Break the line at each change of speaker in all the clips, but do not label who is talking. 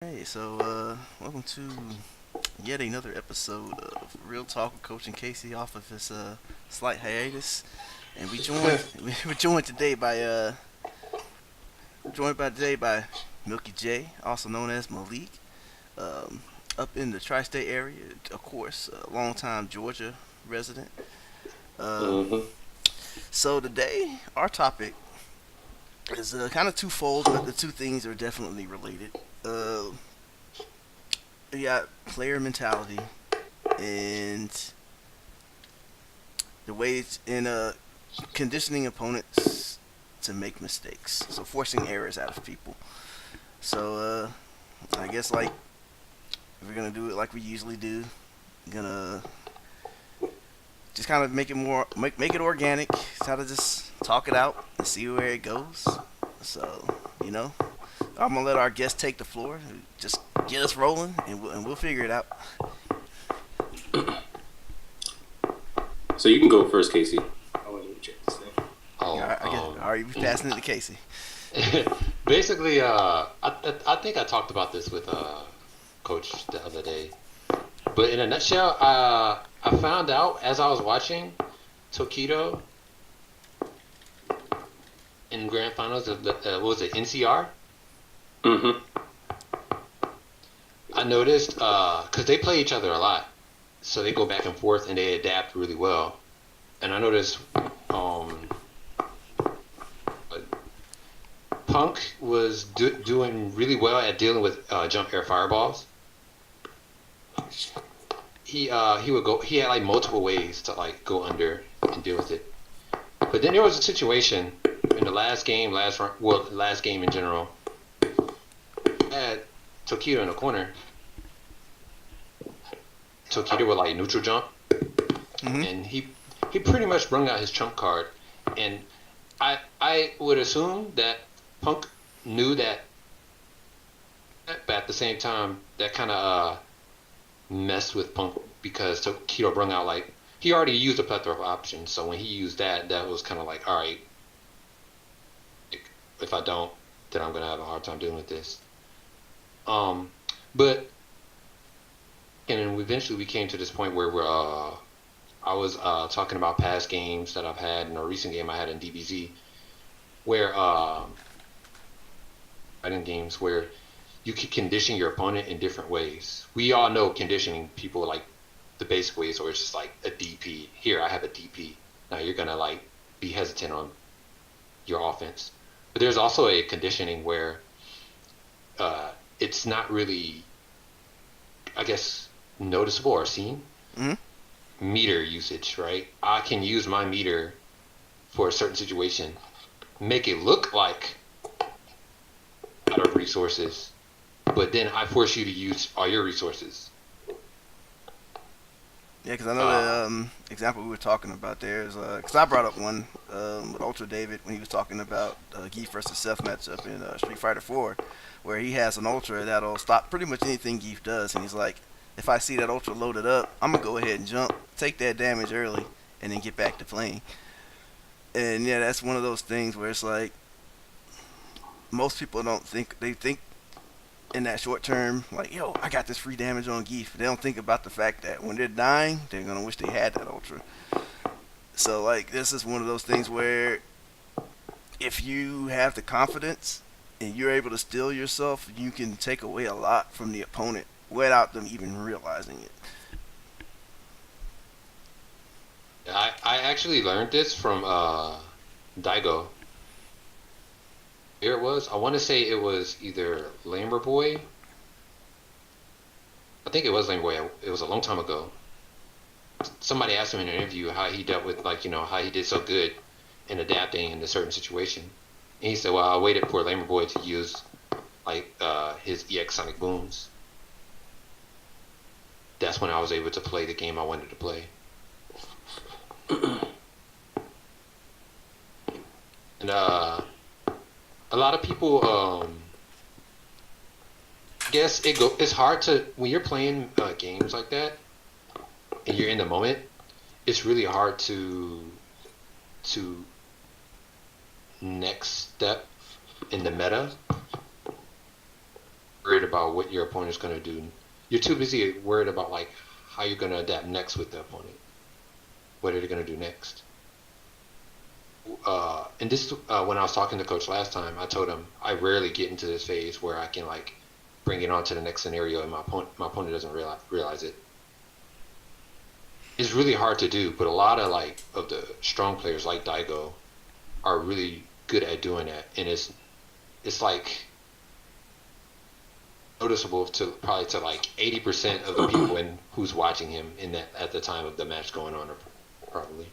Hey, welcome to yet another episode of Real Talk with Coach and Casey off of his slight hiatus, and we're joined by today by MilkyJ, also known as Malik, um, up in the tri-state area, of course, a longtime Georgia resident. Uh,
hmm
so today our topic is kind of twofold, but the two things are definitely related. Uh, we got player mentality and the ways in conditioning opponents to make mistakes. So forcing errors out of people. So I guess like we're gonna do it like we usually do. Gonna just kind of make it organic. Try to just talk it out and see where it goes. So you know, I'm gonna let our guest take the floor. Just get us rolling, and we'll figure it out.
So you can go first, Casey. I want you to check this thing.
All
Oh,
right, I guess. All right, we passing it to Casey.
basically, I think I talked about this with Coach the other day. But in a nutshell, I found out as I was watching Tokido in grand finals of the what was it NCR?
hmm
I noticed because they play each other a lot, so they go back and forth and they adapt really well. And I noticed um, Punk was doing really well at dealing with jump air fireballs. He would go. He had like multiple ways to like go under and deal with it. But then there was a situation in the last game, last game in general. Had Tokido in the corner. Tokido would like neutral jump,
Mm-hmm.
and he pretty much brung out his trump card. And I would assume that Punk knew that, but at the same time that kind of messed with Punk because Tokido brung out like he already used a plethora of options. So when he used that, that was kind of like, all right, if I don't, then I'm gonna have a hard time dealing with this. Um, but and then eventually we came to this point where I was talking about past games that I've had and a recent game I had in DBZ where fighting games where you can condition your opponent in different ways. We all know conditioning people like the basic ways, or it's just like a DP. Here, I have a DP. Now you're gonna like be hesitant on your offense. But there's also a conditioning where it's not really, I guess, noticeable or seen.
Mm-hmm.
Meter usage, right? I can use my meter for a certain situation, make it look like out of resources, but then I force you to use all your resources.
Yeah, because I know
Uh,
the example we were talking about there is because I brought up one with Ultra David when he was talking about Geef versus Seth matchup in Street Fighter 4, where he has an Ultra that'll stop pretty much anything Geef does, and he's like, if I see that Ultra loaded up, I'm gonna go ahead and jump, take that damage early, and then get back to playing. And yeah, that's one of those things where it's like most people don't think they think in that short term, like, yo, I got this free damage on Geef. They don't think about the fact that when they're dying, they're gonna wish they had that ultra. So like this is one of those things where if you have the confidence and you're able to still yourself, you can take away a lot from the opponent without them even realizing it.
I actually learned this from Daigo. Here it was. I want to say it was either Lamber Boy. I think it was Lamber Boy. It was a long time ago. Somebody asked him in an interview how he dealt with like how he did so good in adapting in a certain situation. And he said, "Well, I waited for Lamber Boy to use like his EX Sonic Booms. That's when I was able to play the game I wanted to play." And a lot of people, guess it's hard to when you're playing games like that and you're in the moment. It's really hard to next step in the meta worried about what your opponent's going to do. You're too busy worried about like how you're going to adapt next with the opponent. What are they going to do next? And this when I was talking to coach last time, I told him I rarely get into this phase where I can like bring it on to the next scenario and my opponent doesn't realize it. It's really hard to do, but a lot of like of the strong players like Daigo are really good at doing that, and it's like noticeable to probably to like 80% of the people who's watching him in that at the time of the match going on, probably.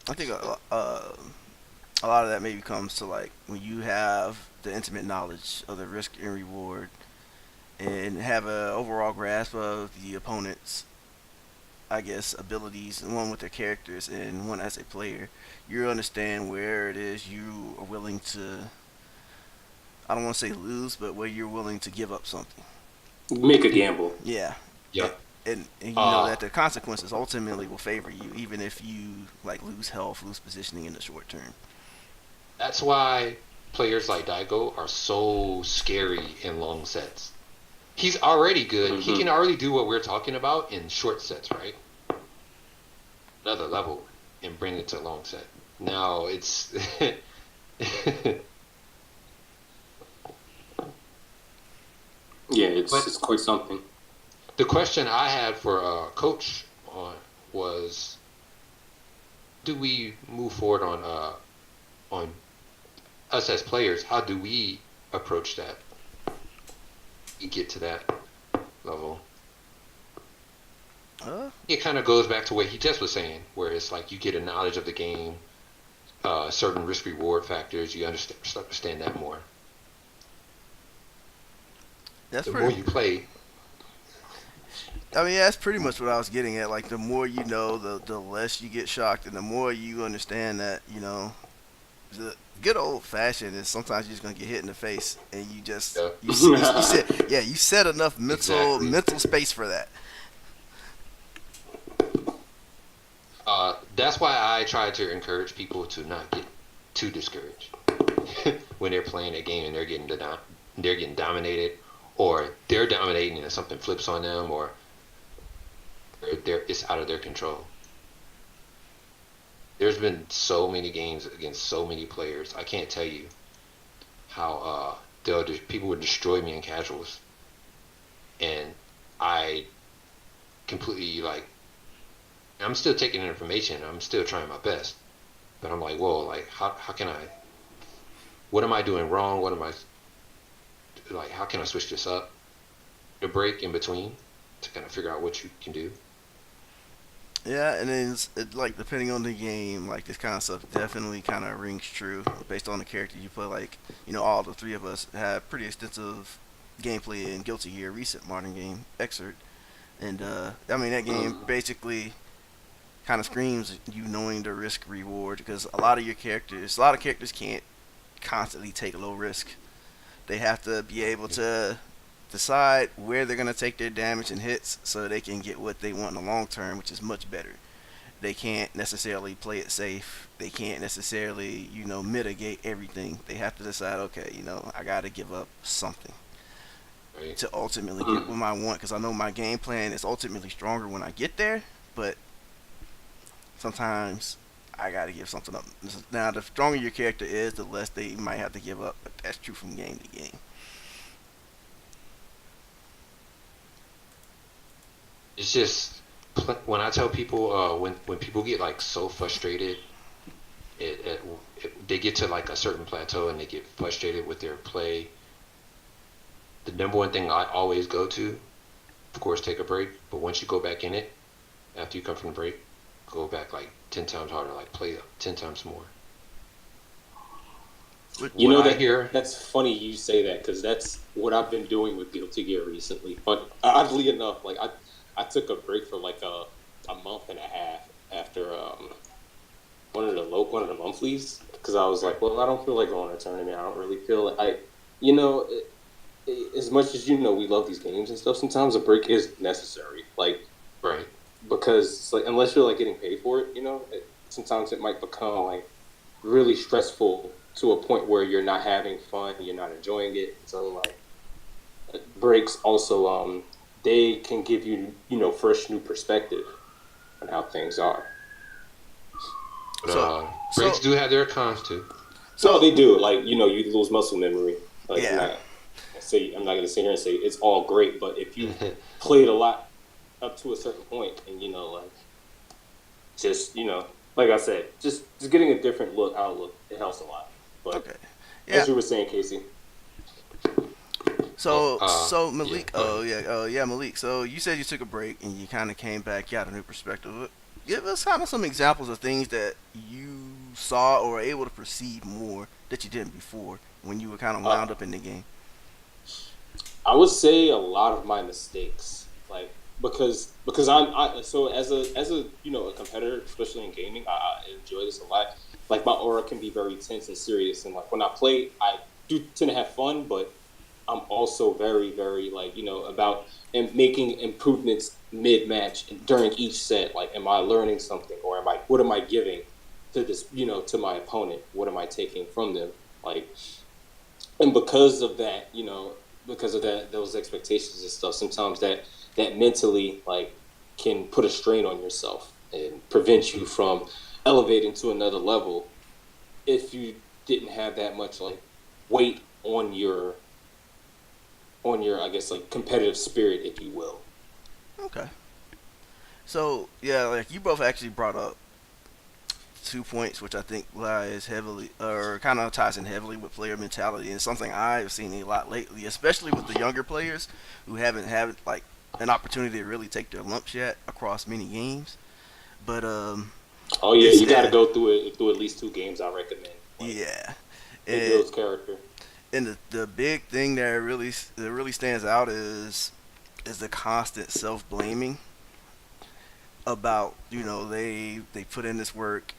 I think a lot of that maybe comes to like when you have the intimate knowledge of the risk and reward and have a overall grasp of the opponent's, I guess, abilities, and one with their characters and one as a player. You understand where it is you are willing to, I don't want to say lose, but where you're willing to give up something.
Make a gamble.
Yeah.
Yep.
And you know that the consequences ultimately will favor you, even if you like lose health, lose positioning in the short term.
That's why players like Daigo are so scary in long sets. He's already good.
Mm-hmm.
He can already do what we're talking about in short sets, right? Another level and bring it to a long set. Now it's
Yeah, it's quite something.
the question I had for coach was, do we move forward on us as players? How do we approach that? You get to that level. It kind of goes back to what he just was saying, where it's like you get a knowledge of the game, certain risk reward factors. You understand that more.
That's
The
pretty.
more you play,
I mean, yeah, that's pretty much what I was getting at. Like, the more you know, the less you get shocked, and the more you understand that, you know, the good old fashioned is sometimes you're just gonna get hit in the face, and you just
Yeah.
you said yeah, you set enough
Exactly.
mental space for that.
that's why I try to encourage people to not get too discouraged when they're playing a game and they're getting dominated, or they're dominating and something flips on them, or it's out of their control. There's been so many games against so many players. I can't tell you how people would destroy me in casuals, and I completely like. I'm still taking in information. I'm still trying my best, but I'm like, whoa, like how can I? What am I doing wrong? What am I like? How can I switch this up? A break in between to kind of figure out what you can do.
Yeah, and then like depending on the game, like this kind of stuff definitely kind of rings true based on the character you play. Like, you know, all the three of us have pretty extensive gameplay in Guilty Gear, recent modern game excerpt, and I mean that game basically kind of screams you knowing the risk reward, because a lot of characters can't constantly take low risk. They have to be able to decide where they're going to take their damage and hits so they can get what they want in the long term, which is much better. They can't necessarily play it safe. They can't necessarily, you know, mitigate everything. They have to decide, okay, you know, I got to give up something
Right?
to ultimately get what I want, because I know my game plan is ultimately stronger when I get there, but sometimes I got to give something up. Now, the stronger your character is, the less they might have to give up, but that's true from game to game.
It's just when I tell people when people get like so frustrated, it, it, they get to like a certain plateau and they get frustrated with their play. The number one thing I always go to, of course, take a break. But once you go back in it, after you come from the break, go back like 10 times harder, like play 10 times more.
You know
What I
that
hear,
that's funny you say that because that's what I've been doing with Guilty Gear recently. But oddly enough, like I took a break for like a month and a half after one of the monthlies because I was like, well, I don't feel like going to a tournament. I don't really feel like you know, as much as you know, we love these games and stuff. Sometimes a break is necessary, like
right?
because it's like unless you're like getting paid for it, you know, sometimes it might become like really stressful to a point where you're not having fun, you're not enjoying it. So like breaks also they can give you fresh new perspective on how things are.
But
So,
breaks
so,
do have their cons too.
No,
so,
they do. Like you lose muscle memory. Like
yeah.
I'm not gonna sit here and say it's all great, but if you played a lot up to a certain point, and like just like I said, just getting a different outlook, it helps a lot. But
Okay.
as
Yeah.
you were saying, Casey,
Well,
So
yeah,
Malik.
go ahead.
Oh yeah. Oh yeah, Malik. So you said you took a break and you kind of came back. You had a new perspective. Give us kind of some examples of things that you saw or were able to perceive more that you didn't before when you were kind of wound
uh,
up in the game.
I would say a lot of my mistakes, like because I so as a a competitor, especially in gaming, I enjoy this a lot. Like my aura can be very tense and serious, and like when I play, I do tend to have fun, but I'm also very very like about and making improvements mid match and during each set. Like, am I learning something, or what am I giving to this to my opponent? What am I taking from them? Like, and because of that, because of those expectations and stuff, sometimes that mentally like can put a strain on yourself and prevent you from elevating to another level if you didn't have that much like weight on your I guess like competitive spirit, if you will.
Okay. So yeah, like you both actually brought up 2 points, which I think lies heavily or kind of ties in heavily with player mentality, and something I've seen a lot lately, especially with the younger players who haven't had like an opportunity to really take their lumps yet across many games. But
Oh yeah,
it's
you got to go through at least two games. I recommend. Like,
yeah,
it
and
builds character.
the big thing that really stands out is the constant self blaming about they put in this work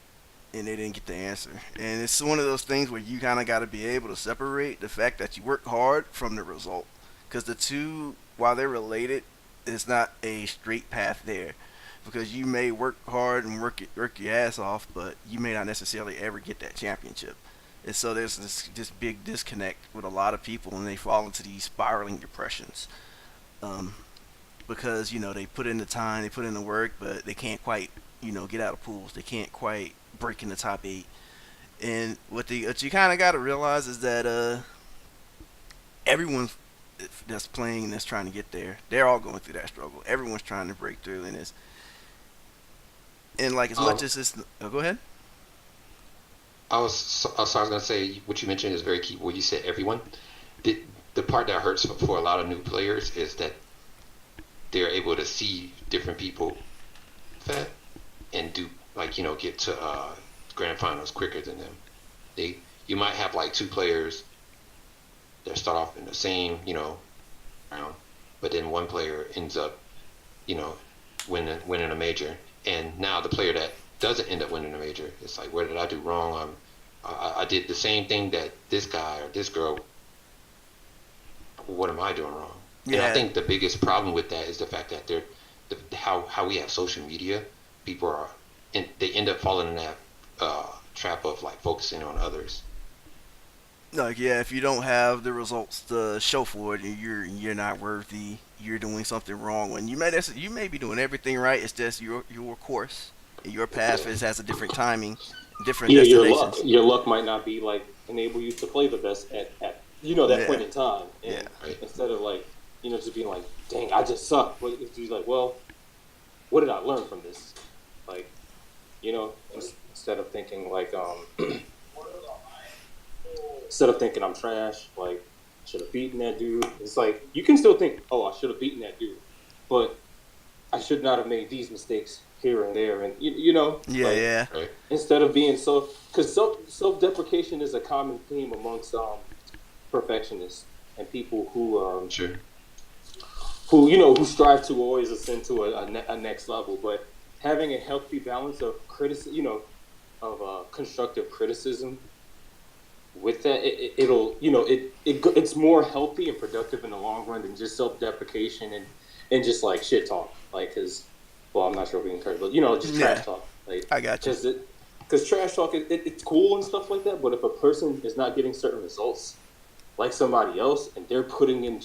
and they didn't get the answer. And it's one of those things where you kind of got to be able to separate the fact that you work hard from the result, because the two, while they're related, is not a straight path there. Because you may work hard and work your ass off, but you may not necessarily ever get that championship. And so there's this big disconnect with a lot of people, and they fall into these spiraling depressions. Um, because they put in the time, they put in the work, but they can't quite get out of pools. They can't quite break in the top eight. And what you kind of got to realize is that everyone that's playing and that's trying to get there, they're all going through that struggle. Everyone's trying to break through, and like as much
Um,
as this. Oh, go ahead.
I was gonna say what you mentioned is very key. What you said, everyone. The the part that hurts for a lot of new players is that they're able to see different people that and do like get to grand finals quicker than them. They You might have like two players that start off in the same round, but then one player ends up you know winning a major, and now the player that doesn't end up winning a major, it's like, where did I do wrong? I did the same thing that this guy or this girl. What am I doing wrong? And I
Yeah,
think the biggest problem with that is the fact that how we have social media. People are, and they end up falling in that trap of like focusing on others.
like yeah, if you don't have the results to show for it, you're not worthy. You're doing something wrong. When you may be doing everything right. It's just your course, your path has a different timing, different
Yeah,
destinations.
your luck might not be like enable you to play the best at that
Yeah,
point in time,
yeah,
and
Right?
instead of like just being like, dang, I just suck. But it's just like, well, what did I learn from this? Like, instead of thinking like instead of thinking I'm trash, like I should have beaten that dude. It's like you can still think, oh, I should have beaten that dude, but I should not have made these mistakes here and there, and
yeah,
like
yeah.
Right?
instead of being because self deprecation is a common theme amongst perfectionists and people
Sure.
who strive to always ascend to a next level, but having a healthy balance of criticism, of constructive criticism with that, it'll it's more healthy and productive in the long run than just self deprecation and just like shit talk, like because well, I'm not sure if we can curse, but just
Yeah,
trash talk, like
I got you.
because because trash talk it's cool and stuff like that. But if a person is not getting certain results like somebody else, and they're putting in,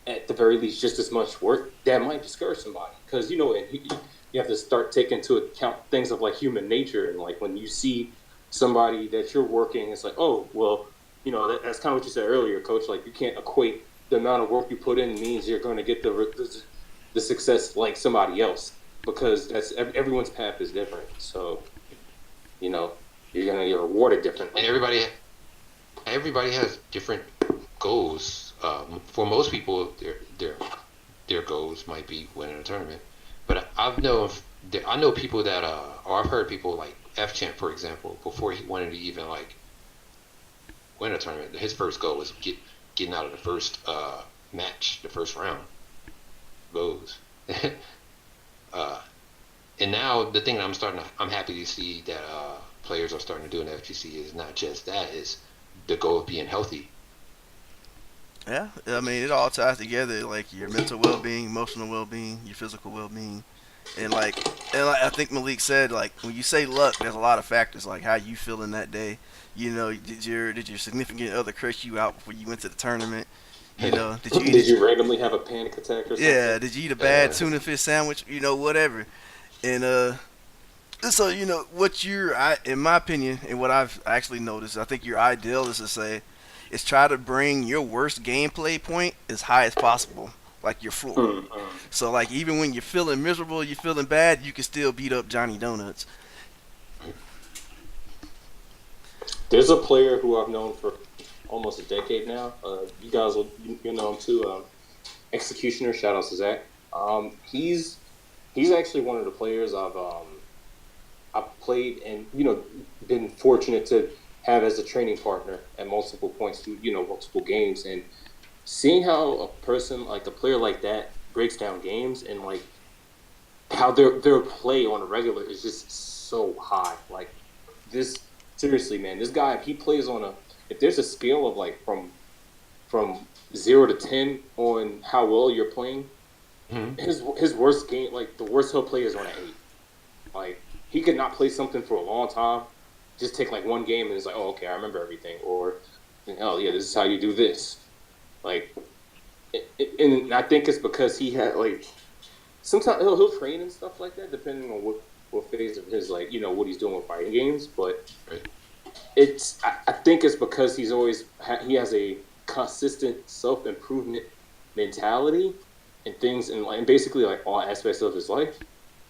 at the very least, just as much work, that might discourage somebody. Because and you have to start taking into account things of like human nature, and like when you see somebody that you're working, it's like, oh well, that's kind of what you said earlier, Coach. Like you can't equate the amount of work you put in means you're going to get the success like somebody else, because that's everyone's path is different. So you know you're going to get rewarded differently.
And everybody has different goals. For most people, their goals might be winning a tournament. But I know people that or I've heard people like F Champ, for example, before he wanted to even like win a tournament, his first goal was getting out of the first match, the first round goes. And now the thing that I'm happy to see that players are starting to do in the FGC is not just that, is the goal of being healthy.
Yeah, I mean, it all ties together, like your mental well-being, emotional well-being, your physical well-being, and like I think Malik said, like when you say luck, there's a lot of factors, like how you feeling that day. Did your significant other curse you out before you went to the tournament?
Did you randomly have a panic attack or something?
Yeah, did you eat a bad tuna fish sandwich? Whatever. And so in my opinion, and what I've actually noticed, I think your ideal is to say, is try to bring your worst gameplay point as high as possible, like your floor.
Mm-hmm.
So like even when you're feeling miserable, you're feeling bad, you can still beat up Johnny Donuts.
There's a player who I've known for almost a decade now. You guys will know him too. Executioner, shout out to Zach. He's actually one of the players I've played and been fortunate to have as a training partner at multiple points through multiple games, and seeing how a player like that breaks down games and like how their play on a regular is just so high. Like this, seriously, man, this guy, if he plays if there's a scale of like from 0 to 10 on how well you're playing, his worst game, like the worst he'll play is on an 8. Like he could not play something for a long time, just take like one game and it's like, oh, okay, I remember everything. Or, hell yeah, this is how you do this. Like, and I think it's because he had like, sometimes he'll train and stuff like that, depending on what phase of his, like, what he's doing with fighting games. But I think it's because he has a consistent self-improvement mentality and things, and basically like all aspects of his life.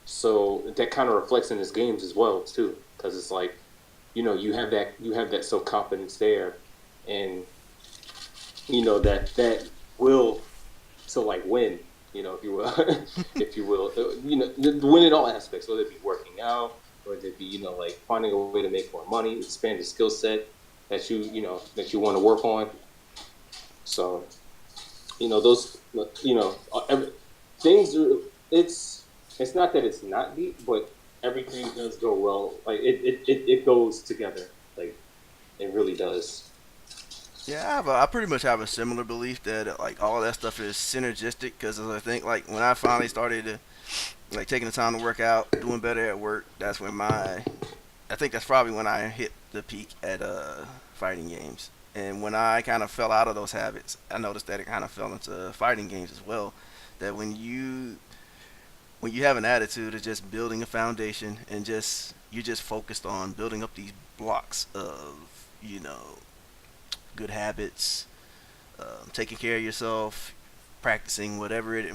So that kind of reflects in his games as well too, because it's like, you have that self confidence there, and that will to like win, if you will, if you will, win in all aspects, whether it be working out, or whether it be like finding a way to make more money, expand the skill set that you want to work on. So, those things are, it's not that it's not deep, but everything does go well. Like it goes together. Like it really does.
Yeah, I pretty much have a similar belief that like all that stuff is synergistic, because I think like when I finally started to like taking the time to work out, doing better at work, that's when I think that's probably when I hit the peak at fighting games. And when I kind of fell out of those habits, I noticed that it kind of fell into fighting games as well. That when you have an attitude of just building a foundation and you're just focused on building up these blocks of good habits, taking care of yourself, practicing whatever it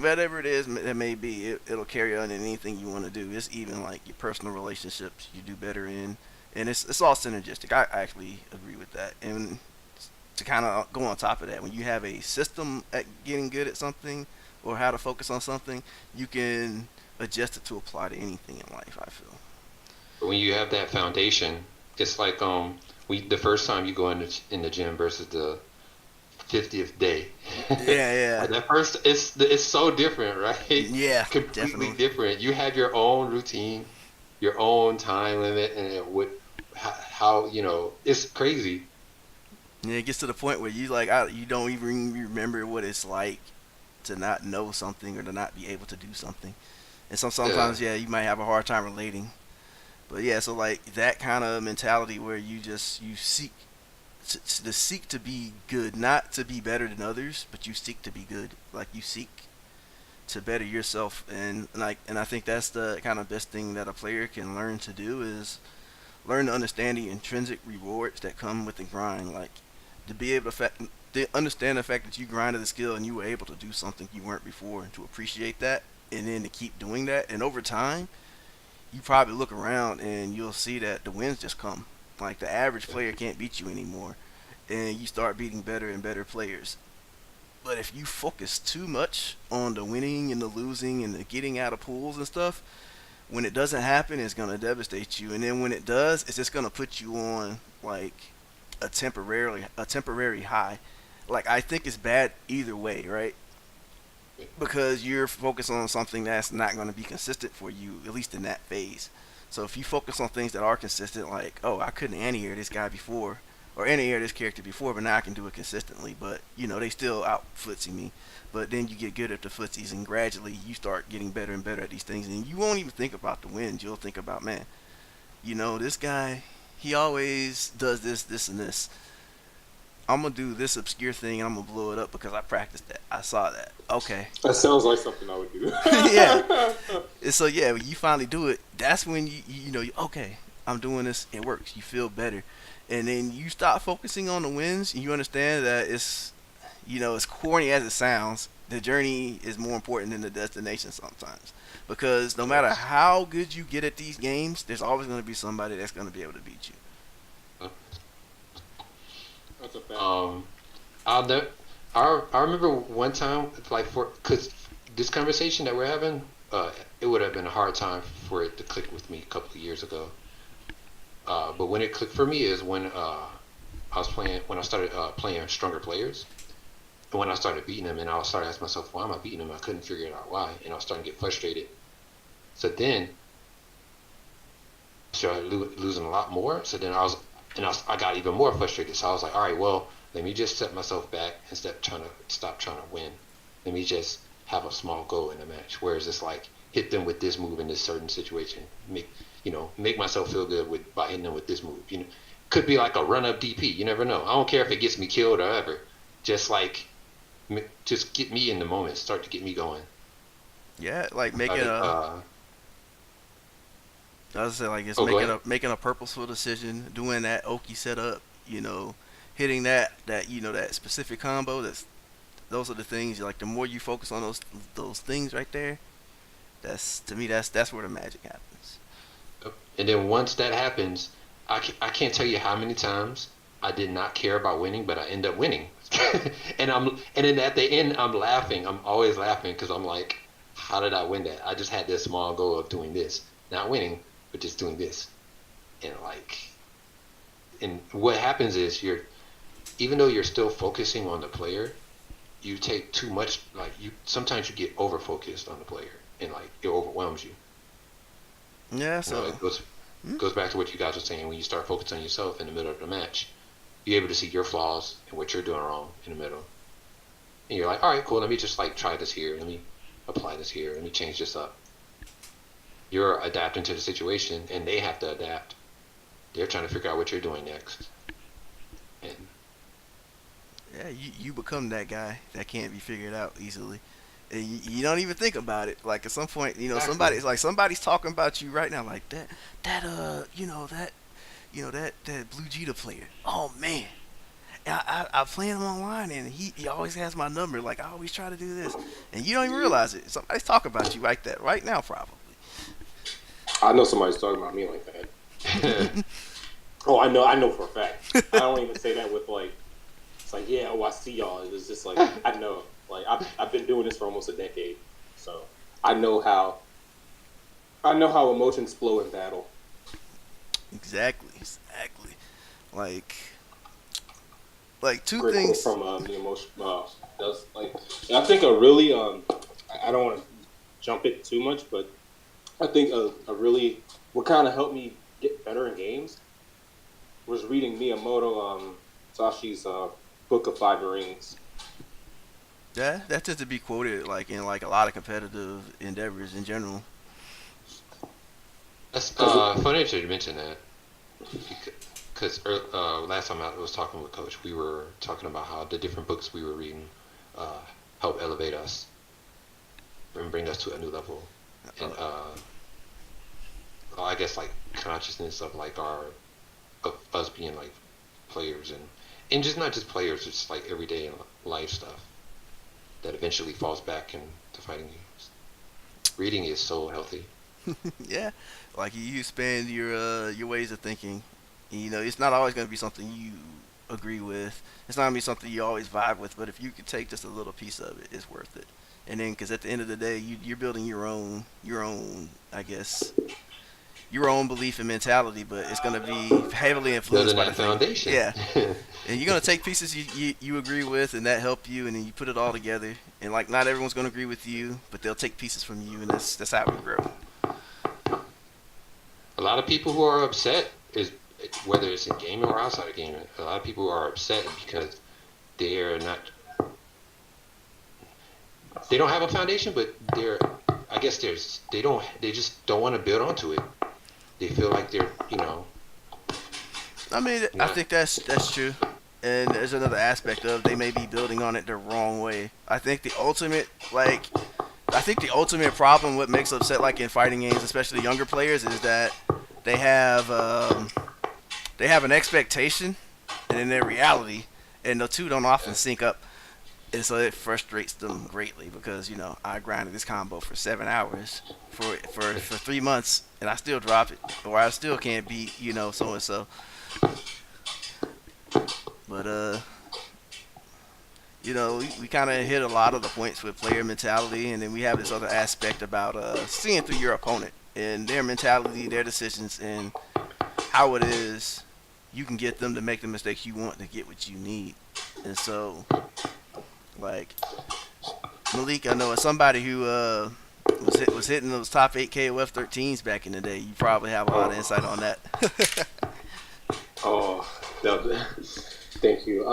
is it may be, it'll carry on in anything you want to do. It's even like your personal relationships you do better in, and it's all synergistic. I actually agree with that. And to kind of go on top of that, when you have a system at getting good at something or how to focus on something, you can adjust it to apply to anything in life, I feel.
But when you have that foundation, it's like the first time you go in the gym versus the 50th day.
Yeah.
That first, it's so different, right?
Yeah,
Completely
definitely
different. You have your own routine, your own time limit, and how it's crazy.
Yeah, it gets to the point where you you don't even remember what it's like to not know something or to not be able to do something. And sometimes, yeah, you might have a hard time relating. But yeah, so like that kind of mentality where you seek to seek to be good, not to be better than others, but you seek to be good. Like you seek to better yourself, and I think that's the kind of best thing that a player can learn to do is learn to understand the intrinsic rewards that come with the grind. Like to be able to understand the fact that you grinded the skill and you were able to do something you weren't before, and to appreciate that, and then to keep doing that, and over time you probably look around and you'll see that the wins just come. Like the average player can't beat you anymore, and you start beating better and better players. But if you focus too much on the winning and the losing and the getting out of pools and stuff, when it doesn't happen, it's gonna devastate you. And then when it does, it's just gonna put you on like a temporary high. Like I think it's bad either way, right? Because you're focused on something that's not going to be consistent for you, at least in that phase. So if you focus on things that are consistent, like, oh, I couldn't anti-air this guy before, or anti-air this character before, but now I can do it consistently. But they still out footsie me. But then you get good at the footsies, and gradually you start getting better and better at these things, and you won't even think about the wins. You'll think about, man, this guy, he always does this, this, and this. I'm gonna do this obscure thing and I'm gonna blow it up because I practiced that. I saw that. Okay.
That sounds like something I would do.
Yeah. And so yeah, when you finally do it, that's when okay, I'm doing this. It works. You feel better, and then you stop focusing on the wins, and you understand that as corny as it sounds, the journey is more important than the destination sometimes. Because no matter how good you get at these games, there's always going to be somebody that's going to be able to beat you.
That's a fact.
I'll ne- I remember one time, like because this conversation that we're having, it would have been a hard time for it to click with me a couple of years ago. But when it clicked for me is when when I started playing stronger players, and when I started beating them, and I started asking myself, why am I beating them? I couldn't figure it out why, and I was starting to get frustrated. So then I started losing a lot more. So then I got even more frustrated. So I was like, all right, well, let me just set myself back instead of stop trying to win. Let me just have a small goal in the match. Whereas it's like hit them with this move in this certain situation. Make myself feel good by hitting them with this move. Could be like a run up DP. You never know. I don't care if it gets me killed or ever. Just get me in the moment. Start to get me going.
Yeah, like making I was say like it's making a purposeful decision, doing that Oki setup, hitting that specific combo. Those are the things. Like the more you focus on those things right there, to me that's where the magic happens.
And then once that happens, I can't tell you how many times I did not care about winning, but I end up winning. and then at the end I'm laughing. I'm always laughing because I'm like, how did I win that? I just had this small goal of doing this, not winning, but just doing this. And what happens is even though you're still focusing on the player, you take too much. Like sometimes you get over focused on the player, and like it overwhelms you.
Yeah, so
it goes back to what you guys were saying. When you start focusing on yourself in the middle of the match, you're able to see your flaws and what you're doing wrong in the middle. And you're like, all right, cool. Let me just try this here. Let me apply this here. Let me change this up. You're adapting to the situation, and they have to adapt. They're trying to figure out what you're doing next. And
yeah, you become that guy that can't be figured out easily. And you don't even think about it. Like at some point,
exactly.
somebody's talking about you right now, like that Blue Cheetah player. Oh man, I play him online, and he always has my number. Like I always try to do this, and you don't even realize it. Somebody's talking about you like that right now, probably.
I know somebody's talking about me like that. Oh, I know for a fact. I don't even say that with like, it's like, yeah, I see y'all. It's just like, I know. Like, I've been doing this for almost a decade. So, I know how emotions flow in battle.
Exactly. Like two
Great
things.
quote from the emotion. That's like, and I think a really, I don't want to jump it too much, but I think a really, what kind of helped me get better in games was reading Miyamoto Sashi's Book of Five Rings.
Yeah, that tends to be quoted like in like a lot of competitive endeavors in general.
That's
because
funny that you mentioned that because last time I was talking with Coach, we were talking about how the different books we were reading uh, help elevate us and bring us to a new level, and
Uh,
I guess like consciousness of like our of us being like players and just not just players, just like everyday life stuff that eventually falls back into fighting games. Reading is so healthy.
yeah, like you expand your ways of thinking. You know, it's not always going to be something you agree with. It's not going to be something you always vibe with. But if you could take just a little piece of it, it's worth it. And then, because at the end of the day, you're building your own, I guess, your own belief and mentality. But it's going to be heavily influenced
Building
by the
that
thing.
foundation.
Yeah, and you're gonna take pieces you agree with and that help you, and then you put it all together. And like, not everyone's gonna agree with you, but they'll take pieces from you, and that's how we grow.
A lot of people who are upset is whether it's in gaming or outside of gaming. A lot of people are upset because they're not they don't have a foundation, but they're I guess they just don't want to build onto it. They feel like they're
I mean, I
not
think that's true. And there's another aspect of they may be building on it the wrong way. I think the ultimate problem, what makes upset like in fighting games, especially younger players, is that they have um, they have an expectation and then their reality, and the two don't often sync up. And so it frustrates them greatly because I grinded this combo for 7 hours for 3 months and I still drop it, or I still can't beat so and so. But we kind of hit a lot of the points with player mentality, and then we have this other aspect about seeing through your opponent and their mentality, their decisions, and how it is you can get them to make the mistakes you want to get what you need. And so, like Malik, I know as somebody who was hitting those top 8 KOF 13s back in the day, you probably have a lot of
oh
insight on that.
oh no, thank you.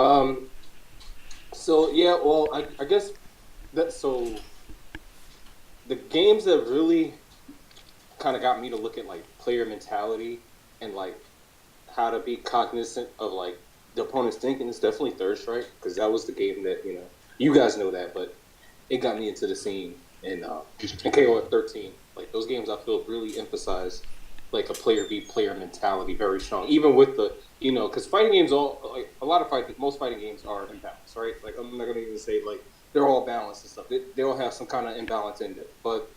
So yeah, well, I guess that so the games that really kind of got me to look at like player mentality and like how to be cognizant of like the opponent's thinking is definitely Third Strike, because that was the game that you guys know that, but it got me into the scene in KOF 13. Like those games, I feel really emphasize like a player v player mentality very strong, even with the because fighting games all like a lot of most fighting games are imbalanced, right? Like I'm not gonna even say like they're all balanced and stuff. They all have some kind of imbalance in it, but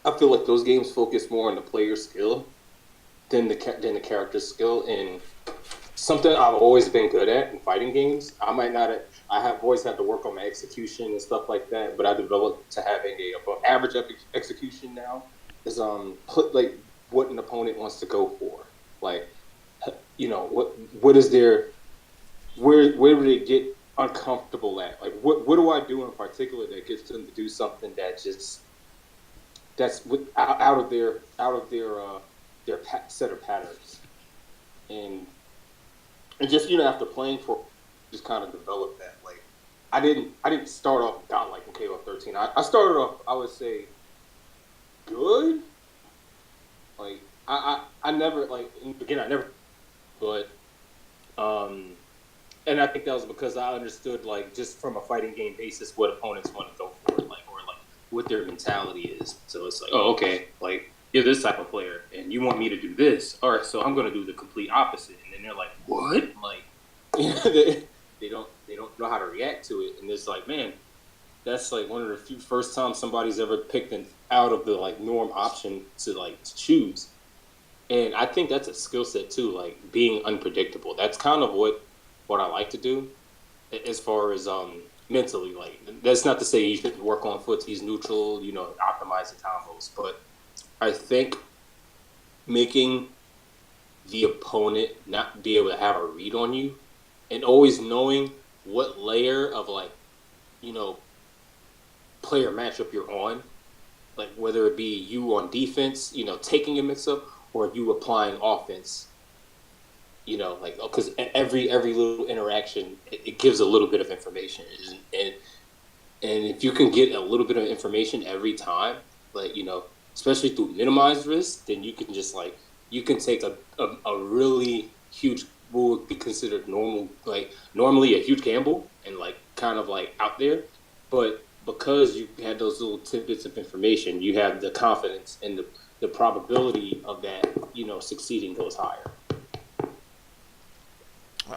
I feel like those games focus more on the player skill than the character skill. And something I've always been good at in fighting games. I have always had to work on my execution and stuff like that, but I developed to having a above average execution now. Is put like what an opponent wants to go for, like what is their where do they get uncomfortable at? Like what do I do in particular that gets them to do something that's out of their set of patterns. And just after playing for, just kind of develop that. Like I didn't start off godlike in KO 13. I started off, I would say, good. Like I never, like in the beginning, I never, but um and I think that was because I understood, like, just from a fighting game basis what opponents want to go for, like, or like what their mentality is. So it's like, oh, okay, like you're this type of player and you want me to do this, all right, so I'm going to do the complete opposite. And then they're like, what? Like, they don't know how to react to it. And it's like, man, that's like one of the few first times somebody's ever picked an out of the like norm option to choose. And I think that's a skill set too, like being unpredictable. That's kind of what I like to do as far as mentally. Like, that's not to say you should work on footsies neutral, optimize the combos, but I think making the opponent not be able to have a read on you, and always knowing what layer of like you know player matchup you're on, like whether it be you on defense, taking a mix up, or you applying offense, like, because every little interaction, it gives a little bit of information. And if you can get a little bit of information every time, like, especially through minimized risk, then you can just like you can take a really huge what would be considered normal like normally a huge gamble and like kind of like out there, but because you had those little tidbits of information, you have the confidence and the probability of that succeeding goes higher.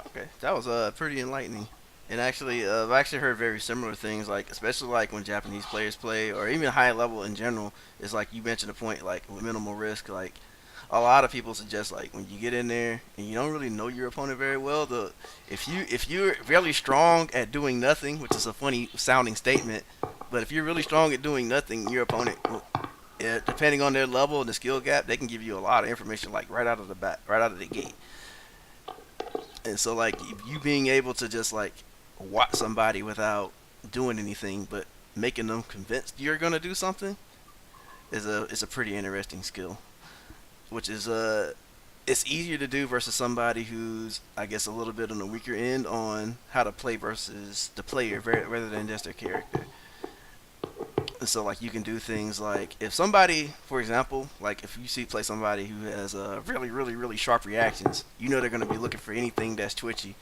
Okay, that was pretty enlightening. And actually, I've actually heard very similar things, like especially like when Japanese players play, or even high level in general. Is like you mentioned a point, like with minimal risk. Like a lot of people suggest, like when you get in there and you don't really know your opponent very well, the if you're really strong at doing nothing, which is a funny sounding statement, but if you're really strong at doing nothing, your opponent, depending on their level and the skill gap, they can give you a lot of information, like right out of the bat, right out of the gate. And so like you being able to just like watch somebody without doing anything but making them convinced you're gonna do something is a pretty interesting skill, which is it's easier to do versus somebody who's I guess a little bit on the weaker end on how to play versus the player rather than just their character. And so like you can do things like if somebody, for example, like if you see play somebody who has really really really sharp reactions, you know they're gonna be looking for anything that's twitchy.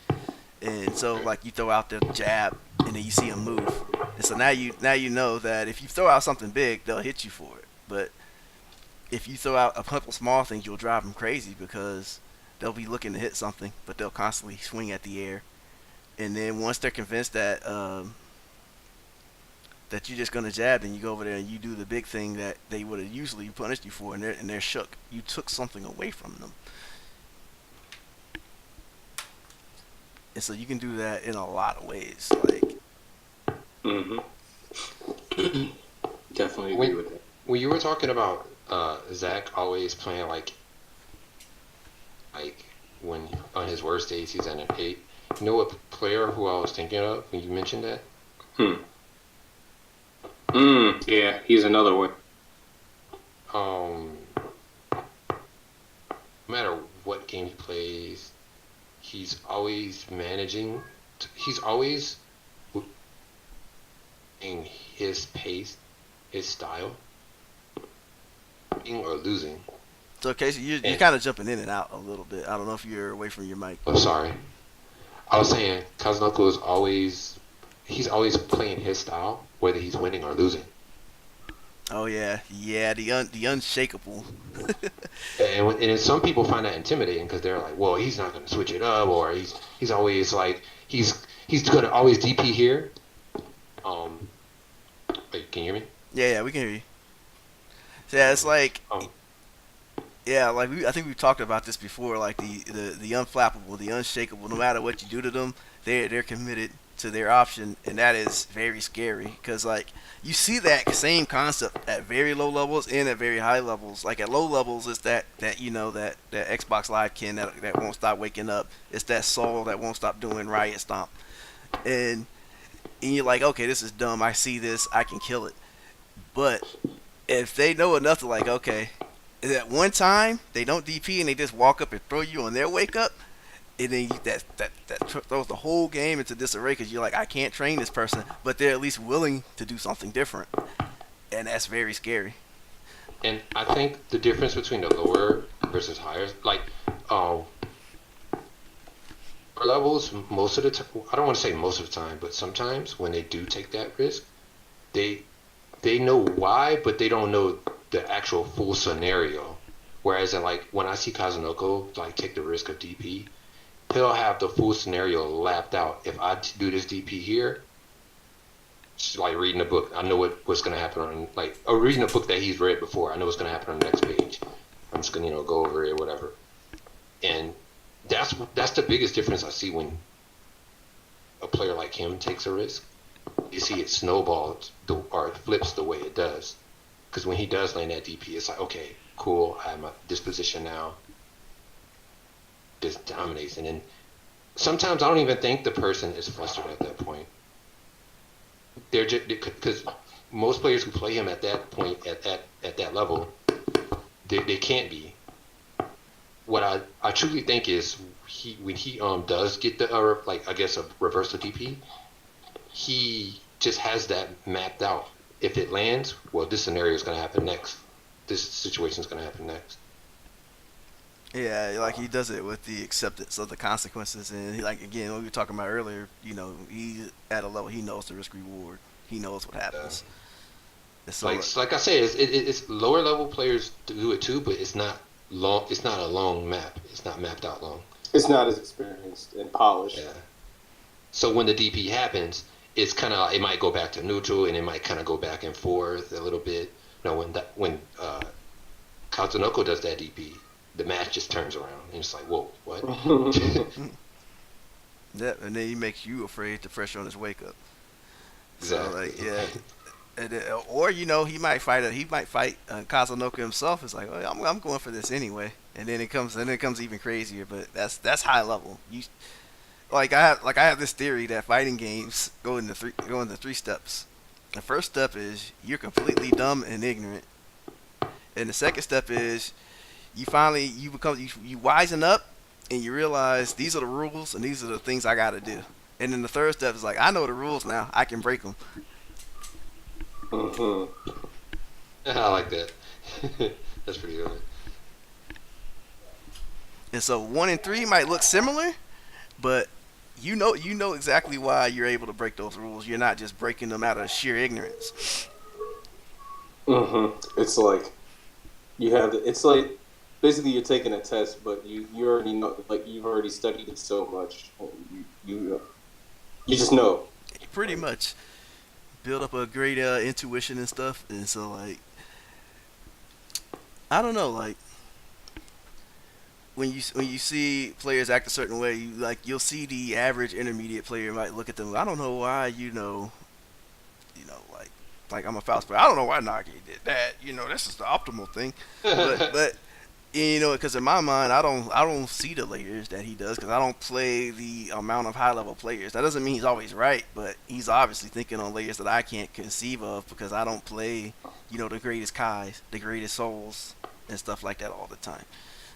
And so like you throw out the jab and then you see them move. And so now you know that if you throw out something big, they'll hit you for it. But if you throw out a couple small things, you'll drive them crazy because they'll be looking to hit something, but they'll constantly swing at the air. And then once they're convinced that you're just gonna jab, then you go over there and you do the big thing that they would have usually punished you for, and they're shook. You took something away from them, and so you can do that in a lot of ways. Like,
Hmm. Definitely agree
when
with that.
when you were talking about Zach always playing like when on his worst days he's at an 8. You know what player who I was thinking of when you mentioned that?
Hmm. Yeah, he's another one.
Um, no matter what game he plays, he's always managing. He's always in his pace, his style, winning or losing.
so Casey, you're
And
kind of jumping in and out a little bit. I don't know if you're away from your mic.
oh, sorry, I was saying Kazunoko is always he's always playing his style, whether he's winning or losing.
Oh yeah, yeah, the unshakable.
And and some people find that intimidating because they're like, well, he's not going to switch it up, or he's always like he's going to always DP here. Um, wait, can you hear me?
Yeah, yeah, we can hear you. So, yeah, it's like
Um,
yeah, like I think we've talked about this before. Like the unflappable, the unshakable. No matter what you do to them, they're committed to their option, and that is very scary. Because like you see that same concept at very low levels and at very high levels. Like at low levels, it's that that Xbox Live Ken that won't stop waking up. It's that soul that won't stop doing riot stomp, and and you're like, okay, this is dumb. I see this, I can kill it. But if they know enough to like, okay, at one time they don't DP and they just walk up and throw you on their wake up, and then that throws the whole game into disarray because you're like, I can't train this person, but they're at least willing to do something different, and that's very scary.
and I think the difference between the lower versus higher, like um, lower levels, most of the time, I don't want to say most of the time, but sometimes when they do take that risk, they they know why, but they don't know the actual full scenario. Whereas in like when I see Kazunoko like take the risk of DP, he'll have the full scenario lapped out. If I do this DP here, it's like reading a book. I know what's going to happen on like or reading a book that he's read before. I know what's going to happen on the next page. I'm just going to go over it or whatever. And that's the biggest difference I see when a player like him takes a risk. You see it snowballs or it flips the way it does. Because when he does land that DP, it's like, okay, cool, I have my disposition now. Just dominates. And then sometimes I don't even think the person is flustered at that point. They're just because most players who play him at that point, at that level, they can't be. What I truly think is when he does get the like I guess a reversal DP, he just has that mapped out. If it lands, well, this scenario is going to happen next. this situation is going to happen next.
Yeah, like he does it with the acceptance of the consequences, and like again, what we were talking about earlier, he's at a level he knows the risk reward, he knows what
Uh,
happens. And so,
like I said, it's lower level players do it too, but it's not long. It's not a long map. It's not mapped out long.
It's not as experienced and polished.
Yeah. So when the DP happens, it's kind of it might go back to neutral, and it might kind of go back and forth a little bit. When Kazunoko does that DP, the match just turns around, and it's like, whoa, what?
yeah, and then he makes you afraid to pressure on his wake up. So
Exactly.
like, yeah, and then, or he might fight Kazunoko himself. It's like, oh, I'm going for this anyway, and then it comes even crazier. But that's high level. You I have this theory that fighting games go into three steps. The first step is you're completely dumb and ignorant, and the second step is you wisen up and you realize these are the rules and these are the things I got to do. And then the third step is like I know the rules now, I can break them.
Hmm.
I like that. That's pretty good.
And so 1 and 3 might look similar, but you know exactly why you're able to break those rules. You're not just breaking them out of sheer ignorance.
Hmm. It's like it's like basically you're taking a test, but you already know, like you've already studied it so much. You just know.
Pretty much build up a great intuition and stuff. And so like I don't know, like when you see players act a certain way, you'll see the average intermediate player might look at them. I don't know why, like I'm a Faust player. I don't know why Nagi did that. This is the optimal thing. But because in my mind, I don't see the layers that he does because I don't play the amount of high level players. That doesn't mean he's always right, but he's obviously thinking on layers that I can't conceive of because I don't play, the greatest Kais, the greatest Souls, and stuff like that all the time.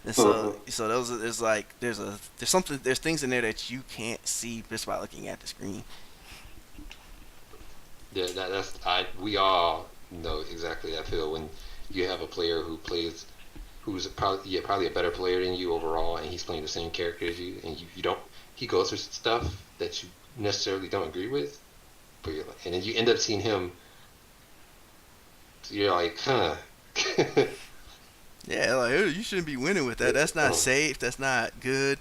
And so,
Hmm.
so those are, there's things in there that you can't see just by looking at the screen.
Yeah, we all know exactly that feel when you have a player who's probably a better player than you overall, and he's playing the same character as you, and you don't he goes through stuff that you necessarily don't agree with, but and then you end up seeing him. You're like, huh.
Yeah, like you shouldn't be winning with that. That's not safe. That's not good.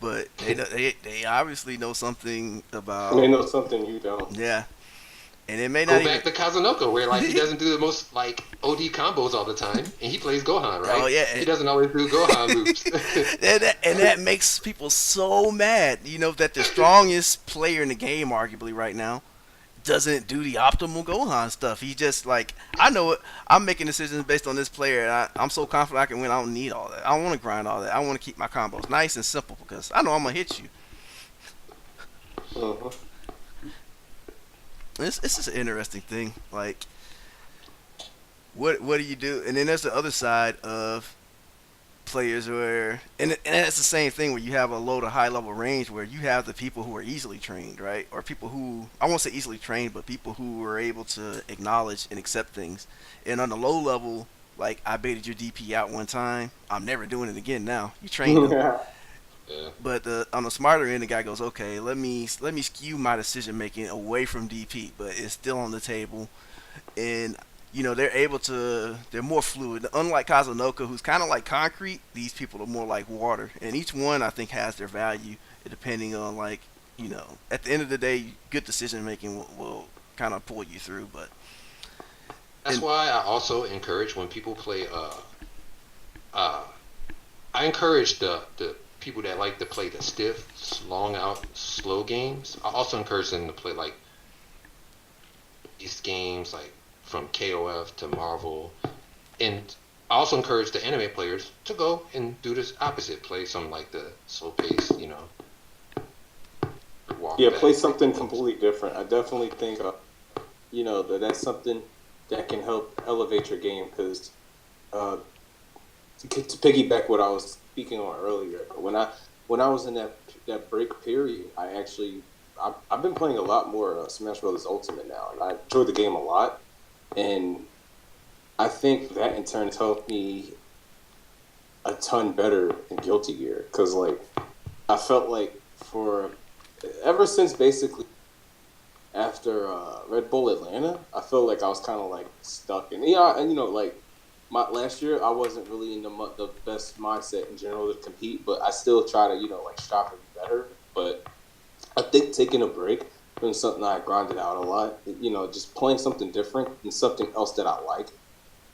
But they obviously know something
They
about,
know something you don't.
yeah, and it may not
Go
even.
back to Kazunoko, where like he doesn't do the most like OD combos all the time, and he plays Gohan,
Oh
right?
yeah,
He doesn't always do Gohan loops.
and that makes people so mad. That the strongest player in the game, arguably right now, doesn't do the optimal Gohan stuff. He just like I know it. I'm making decisions based on this player, and I'm so confident I can win. I don't need all that. I don't want to grind all that. I want to keep my combos nice and simple because I know I'm gonna hit you.
Hmm.
It's just an interesting thing. Like, what do you do? And then there's the other side of players where, and it's the same thing where you have a low to high level range where you have the people who are easily trained, right? Or people who I won't say easily trained, but people who are able to acknowledge and accept things. And on the low level, like I baited your DP out one time, I'm never doing it again. Now you trained them.
Yeah.
Yeah.
But on the smarter end, the guy goes, okay, let me skew my decision making away from DP, but it's still on the table, and they're more fluid. Unlike Kazunoko, who's kind of like concrete, these people are more like water, and each one I think has their value depending on at the end of the day, good decision making will kind of pull you through. But
That's
and
why I also encourage when people play. Uh, I encourage the people that like to play the stiff, long out, slow games. I also encourage them to play like these games, like from KOF to Marvel, and I also encourage the anime players to go and do this opposite, play some like the slow pace, walk
Yeah,
back
play
type
something
games.
completely different. I definitely think, that's something that can help elevate your game because uh, to piggyback what I was speaking on earlier, when I was in that break period, I've been playing a lot more Smash Brothers Ultimate now, and I enjoy the game a lot. And I think that in turn has helped me a ton better in Guilty Gear because like I felt like for ever since basically after Red Bull Atlanta, I feel like I was kind of like stuck. And yeah, and like my last year, I wasn't really in the best mindset in general to compete, but I still try to like strive to be better. But I think taking a break from something I grinded out a lot, just playing something different and something else that I like,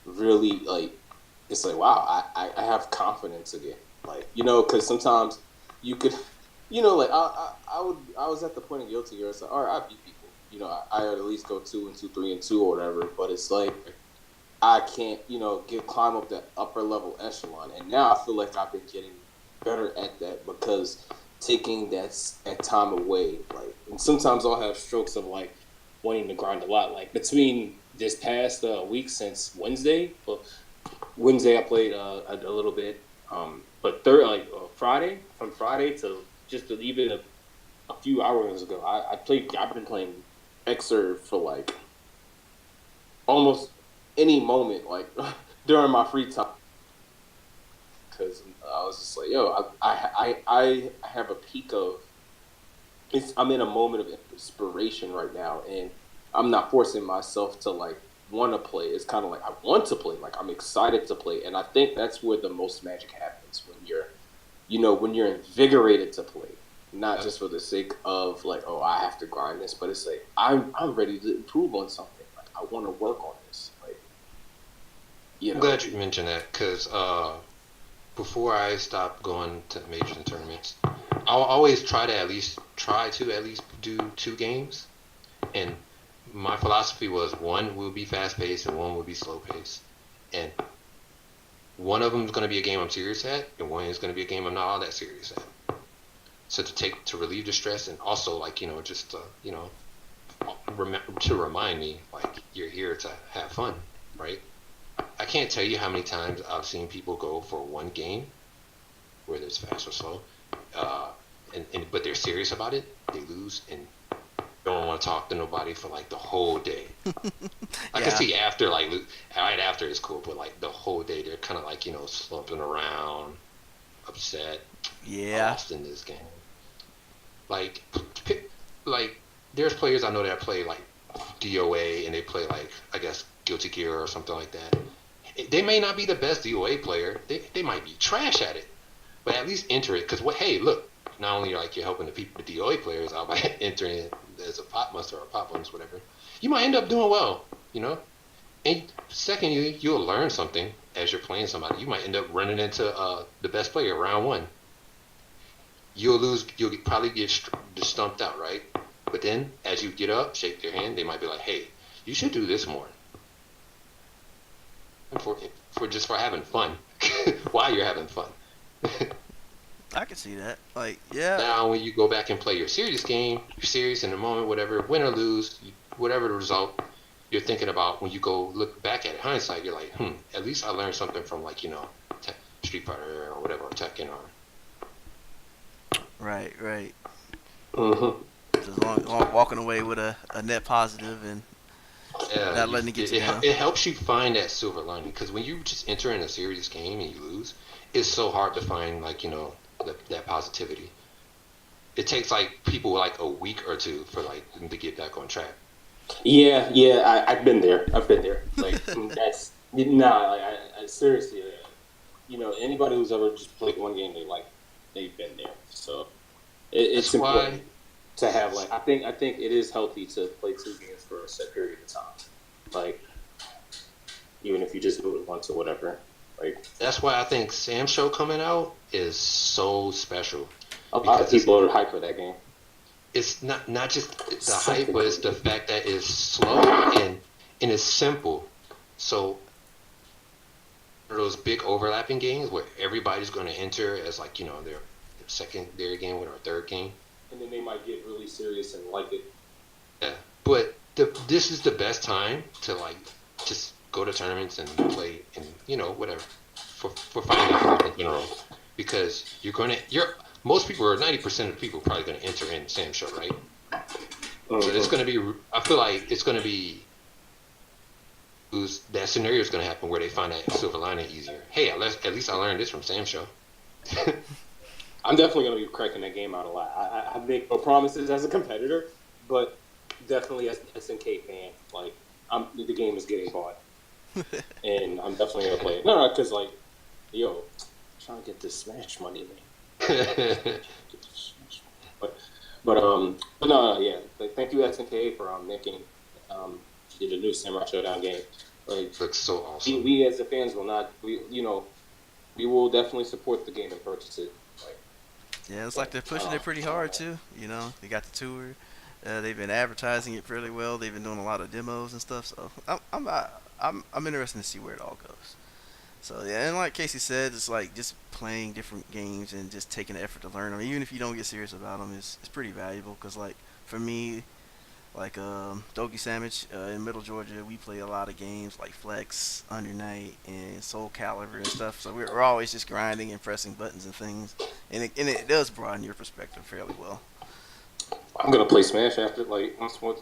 really like it's like wow, I have confidence again. Like because sometimes you could like I was at the point of Guilty Gear. It's like all right, I beat people. I at least go 2-2, 3-2 or whatever. But it's like I can't get climb up that upper level echelon. And now I feel like I've been getting better at that because taking that time away, like, and sometimes I'll have strokes of like wanting to grind a lot. Like between this past week since Wednesday, well, Wednesday I played a little bit, but Friday, from Friday to just even a few hours ago, I've been playing Xrd for like almost any moment, like during my free time, because I was just like, yo, I have a peak of I'm in a moment of inspiration right now, and I'm not forcing myself to like want to play. It's kind of like I want to play, like I'm excited to play, and I think that's where the most magic happens when when you're invigorated to play, not just for the sake of like, oh, I have to grind this, but it's like I'm ready to improve on something. Like I want to work on this. Like
I'm glad you mentioned that because before I stopped going to majors and tournaments, I'll always try to at least do 2 games, and my philosophy was one will be fast paced and one will be slow paced, and one of them is going to be a game I'm serious at, and one is going to be a game I'm not all that serious at. So to relieve the stress, and also like just to remind me like you're here to have fun, right? I can't tell you how many times I've seen people go for one game, whether it's fast or slow, uh, but they're serious about it. They lose and don't want to talk to nobody for like the whole day. I can
Yeah.
see after like right after is cool, but like the whole day they're kind of like slumping around, upset. I
Yeah.
lost in this game. Like, like there's players I know that play like DOA and they play like I guess Guilty Gear or something like that. They may not be the best DOA player. They might be trash at it, but at least enter it because hey, look, not only like you're helping the DOA players out by entering it as a pot muster or a pot bonus, whatever, you might end up doing well, And second, you'll learn something as you're playing somebody. You might end up running into the best player round one. You'll lose. You'll probably get stumped out, right? But then, as you get up, shake their hand, they might be like, "Hey, you should do this more." And for having fun, while you're having fun.
I can see that. Like, yeah.
Now, when you go back and play your serious game, you're serious in the moment, whatever, win or lose, whatever the result, you're thinking about when you go look back at it, hindsight, you're like, at least I learned something from like Street Fighter or whatever, or Tekken or.
Right, right.
Mm-hmm.
Just walking away with a net positive and
Yeah,
not letting it get you down.
it helps you find that silver lining because when you just enter in a serious game and you lose, it's so hard to find like that positivity. It takes like people like a week or two for like them to get back on track.
Yeah, yeah, I've been there. I've been there. Like that's nah. Like I seriously, anybody who's ever just played one game, they've been there. So it's
That's why
important to have like I think it is healthy to play 2 games for a set period of time. Like even if you just do it once or whatever. Like
I think Sam's show coming out is so special
a lot of
because
people are hyped for that game.
it's not just the hype,
Something
but it's the
crazy.
fact that it's slow and it's simple. So those big overlapping games where everybody's going to enter as like their secondary game with our third game.
And then they might get really serious and like it.
Yeah, but this is the best time to like just go to tournaments and play and whatever for fighting games in general because you're most people or 90% of people are probably going to enter in Sam's show, right? So it's
Mm-hmm.
going to be. I feel like it's going to be. who's that scenario is going to happen where they find that silver lining easier. Hey, at least I learned this from Sam's show.
I'm definitely going to be cracking that game out a lot. I make no promises as a competitor, but definitely as an SNK fan, like the game is getting bought, and I'm definitely going to play it. No, because like, yo, I'm trying to get this Smash money, man. But but no, yeah. Like, thank you SNK for making the new Samurai Showdown game. Like,
Looks so awesome.
we as the fans will not. We will definitely support the game and purchase it. Like,
Yeah, it's like they're pushing it pretty hard too. You know, they got the tour. They've been advertising it fairly well. They've been doing a lot of demos and stuff. So I'm interested to see where it all goes. So yeah, and like Casey said, it's like just playing different games and just taking the effort to learn them. Even if you don't get serious about them, it's pretty valuable. Cause like for me, like Dogi Sandwich in Middle Georgia, we play a lot of games like Flex, Under Night, and Soul Calibur and stuff. So we're always just grinding and pressing buttons and things, and it does broaden your perspective fairly well.
I'm gonna play Smash after before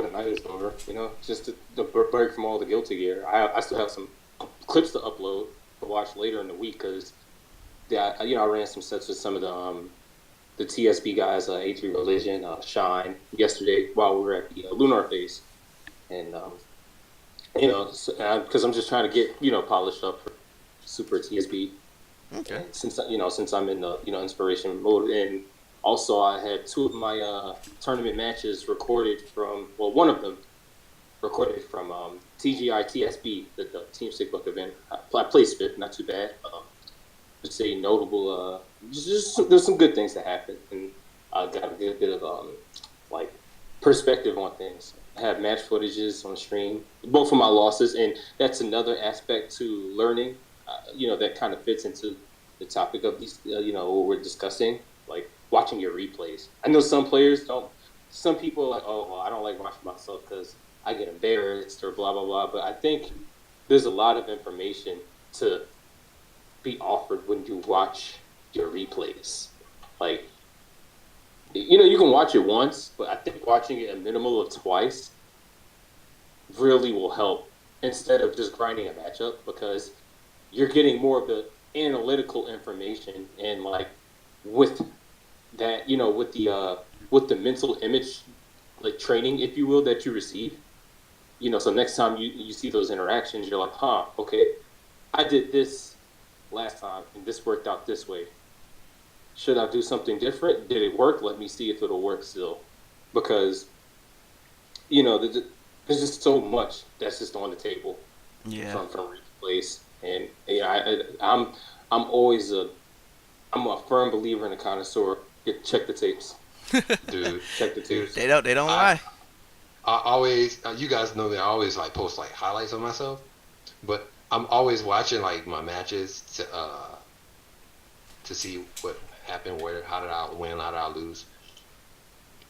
the night is over. Just to break from all the Guilty Gear. I still have some clips to upload to watch later in the week because I ran some sets with some of the TSB guys, A3 Religion, Shine yesterday while we were at the Lunar Base, and because I'm just trying to get polished up for Super TSB.
Okay.
And since I'm in the inspiration mode, and also I had two of my tournament matches recorded from one of them recorded from TGI TSB, the Team Stickbook event. I placed it, not too bad. Just a notable, there's some good things that happened, and I got a good bit of like perspective on things. I have match footages on stream, both of my losses, and that's another aspect to learning. That kind of fits into the topic of these, what we're discussing, like watching your replays. I know some players don't. Some people are like, oh, well, I don't like watching myself because I get embarrassed or blah blah blah. But I think there's a lot of information to be offered when you watch your replays. Like, you can watch it once, but I think watching it a minimum of twice really will help instead of just grinding a matchup because you're getting more of the analytical information and like with that, with the mental image like training, if you will, that you receive. So next time you see those interactions, you're like, huh, okay, I did this last time and this worked out this way. Should I do something different? Did it work? Let me see if it'll work still. Because, there's just so much that's just on the table from replays. And I'm always I'm a firm believer in a connoisseur. Check the tapes.
Dude.
Check the tapes.
They don't lie.
I always, you guys know that I always like post like highlights of myself, but I'm always watching like my matches to see what happened, how did I win, how did I lose.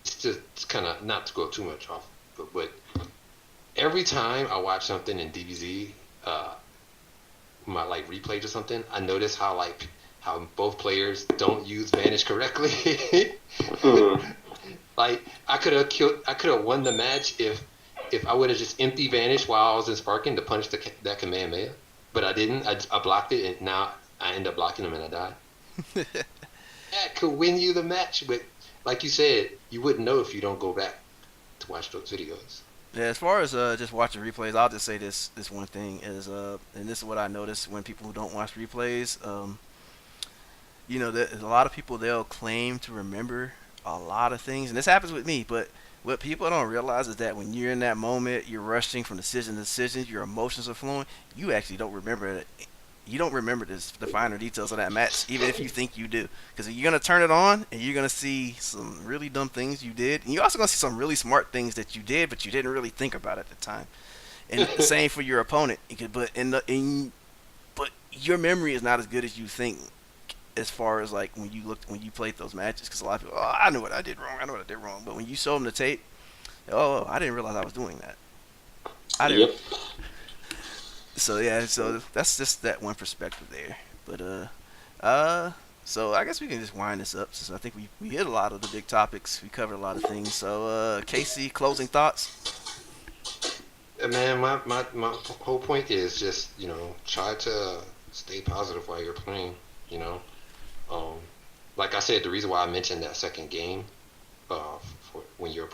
It's just kind of not to go too much off, but every time I watch something in DBZ, my like replays or something, I notice how both players don't use Vanish correctly.
Mm-hmm.
Like I could have won the match if I would have just empty Vanish while I was in Sparking to punish that Kamehameha, but I didn't. I blocked it, and now I end up blocking him and I die. That could win you the match, but like you said, you wouldn't know if you don't go back to watch those videos.
Yeah, as far as just watching replays, I'll just say this one thing is and this is what I notice when people who don't watch replays, there's a lot of people they'll claim to remember a lot of things, and this happens with me, but what people don't realize is that when you're in that moment, you're rushing from decision to decision, your emotions are flowing, you actually don't remember it. You don't remember the finer details of that match, even if you think you do. Because you're going to turn it on, and you're going to see some really dumb things you did. And you're also going to see some really smart things that you did, but you didn't really think about at the time. And the same for your opponent. But your memory is not as good as you think as far as like when you played those matches. Because a lot of people, I know what I did wrong. But when you show them the tape, I didn't realize I was doing that. I didn't.
Yep.
So yeah, so that's just that one perspective there. But so I guess we can just wind this up. So I think we hit a lot of the big topics. We covered a lot of things. So Casey, closing thoughts.
Man, my whole point is just, try to stay positive while you're playing, you know. Um, like I said, the reason why I mentioned that second game, for when you're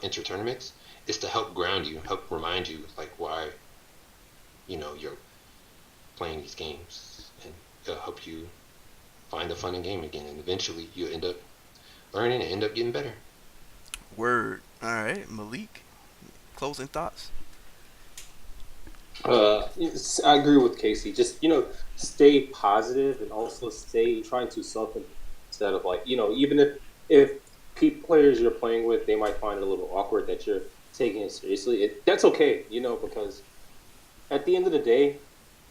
enter tournaments, is to help ground you, help remind you like why, you're playing these games, and it'll help you find the fun in game again, and eventually you end up learning and end up getting better.
Word. All right, Malik. Closing thoughts.
I agree with Casey. Just stay positive and also stay trying to something instead of like even if players you're playing with they might find it a little awkward that you're taking it seriously. That's okay, because at the end of the day,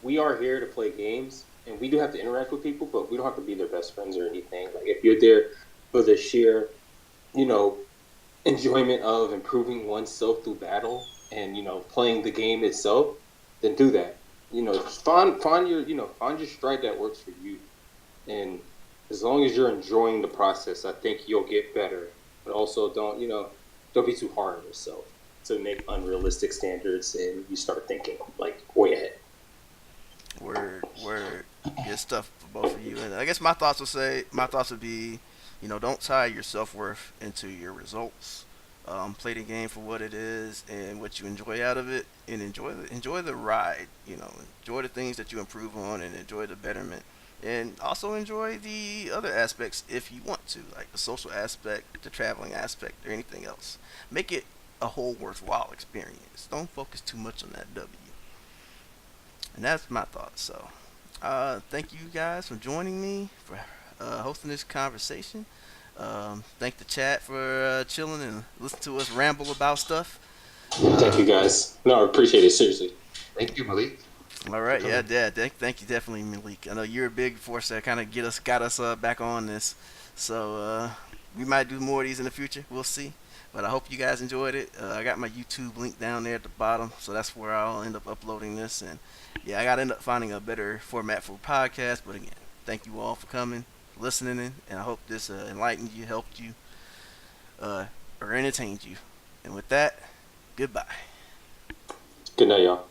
we are here to play games and we do have to interact with people, but we don't have to be their best friends or anything. Like if you're there for the sheer you know enjoyment of improving oneself through battle and playing the game itself, then do that. Find your stride that works for you, and as long as you're enjoying the process, I think you'll get better. But also, don't be too hard on yourself to make unrealistic standards, and you start thinking like way ahead.
Word, word. Good stuff for both of you. And I guess my thoughts would be, don't tie your self worth into your results. Play the game for what it is and what you enjoy out of it, and enjoy the ride. Enjoy the things that you improve on, and enjoy the betterment, and also enjoy the other aspects if you want to, like the social aspect, the traveling aspect, or anything else. Make it a whole worthwhile experience. Don't focus too much on that W. And that's my thoughts. So, thank you guys for joining me for hosting this conversation. Thank the chat for chilling and listening to us ramble about stuff.
Thank
Uh,
you guys. No, I appreciate it seriously.
Thank you, Malik,
all
for
right, yeah,
coming.
yeah. Thank you definitely, Malik. I know you're a big force that kind of got us back on this. So we might do more of these in the future. We'll see. But I hope you guys enjoyed it. I got my YouTube link down there at the bottom, so that's where I'll end up uploading this. And yeah, I got to end up finding a better format for a podcast. But again, thank you all for coming, listening, and I hope this enlightened you, helped you, or entertained you. And with that, goodbye.
Good night, y'all.